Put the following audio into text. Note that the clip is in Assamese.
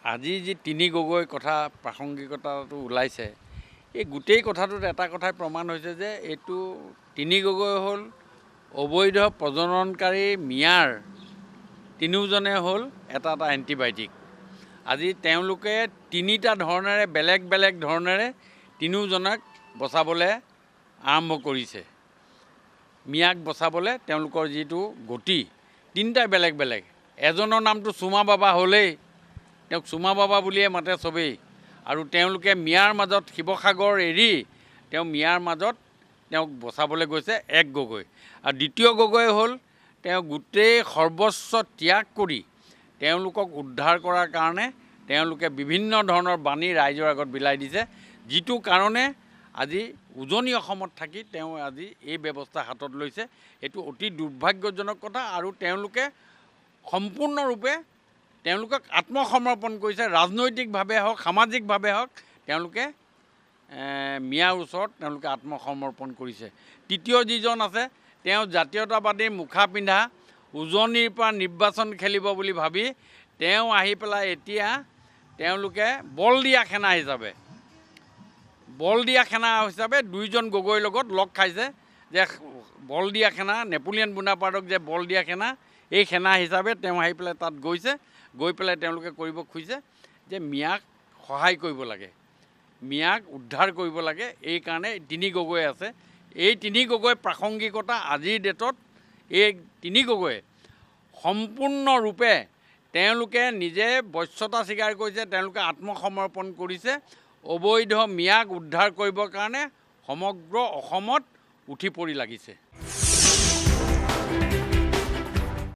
আজি যি তিনি গগৈ কথা প্ৰাসংগিকতাটো ওলাইছে, এই গোটেই কথাটোত এটা কথাই প্ৰমাণ হৈছে যে এইটো তিনি গগৈ হ'ল অবৈধ প্ৰজননকাৰী মিয়াৰ তিনিওজনে হ'ল এটা এটা এণ্টিবায়'টিক। আজি তেওঁলোকে তিনিটা ধৰণেৰে বেলেগ বেলেগ ধৰণেৰে তিনিওজনক বচাবলৈ আৰম্ভ কৰিছে। মিয়াক বচাবলৈ তেওঁলোকৰ যিটো গতি তিনিটাই বেলেগ বেলেগ। এজনৰ নামটো চুমা বাবা হ'লেই তেওঁক চুমা বাবা বুলিয়ে মাতে চবেই, আৰু তেওঁলোকে মিয়াৰ মাজত শিৱসাগৰ এৰি মিয়াৰ মাজত তেওঁক বচাবলৈ গৈছে এক গগৈ। আৰু দ্বিতীয় গগৈ হ'ল তেওঁ গোটেই সৰ্বস্ব ত্যাগ কৰি তেওঁলোকক উদ্ধাৰ কৰাৰ কাৰণে তেওঁলোকে বিভিন্ন ধৰণৰ বাণী ৰাইজৰ আগত বিলাই দিছে, যিটো কাৰণে আজি উজনি অসমত থাকি তেওঁ আজি এই ব্যৱস্থা হাতত লৈছে। এইটো অতি দুৰ্ভাগ্যজনক কথা, আৰু তেওঁলোকে সম্পূৰ্ণৰূপে তেওঁলোকক আত্মসমৰ্পণ কৰিছে। ৰাজনৈতিকভাৱে হওক সামাজিকভাৱে হওক তেওঁলোকে মিয়াৰ ওচৰত তেওঁলোকে আত্মসমৰ্পণ কৰিছে। তৃতীয় যিজন আছে তেওঁ জাতীয়তাবাদীৰ মুখা পিন্ধা উজনিৰ পৰা নিৰ্বাচন খেলিব বুলি ভাবি তেওঁ আহি পেলাই এতিয়া তেওঁলোকে বল দিয়া সেনা হিচাপে দুইজন গগৈৰ লগত লগ খাইছে, যে বল দিয়া সেনা নেপোলিয়ন বোনাপাৰ্টক যে বল দিয়া সেনা, এই সেনা হিচাপে তেওঁ আহি পেলাই তাত গৈছে। গৈ পেলাই তেওঁলোকে কৰিব খুজিছে যে মিয়াক সহায় কৰিব লাগে, মিয়াক উদ্ধাৰ কৰিব লাগে। এইকাৰণে তিনি গগৈ আছে। এই তিনি গগৈ প্ৰাসংগিকতা আজিৰ ডেটত এই তিনি গগৈ সম্পূৰ্ণৰূপে তেওঁলোকে নিজে বশ্যতা স্বীকাৰ কৰিছে, তেওঁলোকে আত্মসমৰ্পণ কৰিছে। অবৈধ মিয়াক উদ্ধাৰ কৰিবৰ কাৰণে সমগ্ৰ অসমত উঠি পৰি লাগিছে।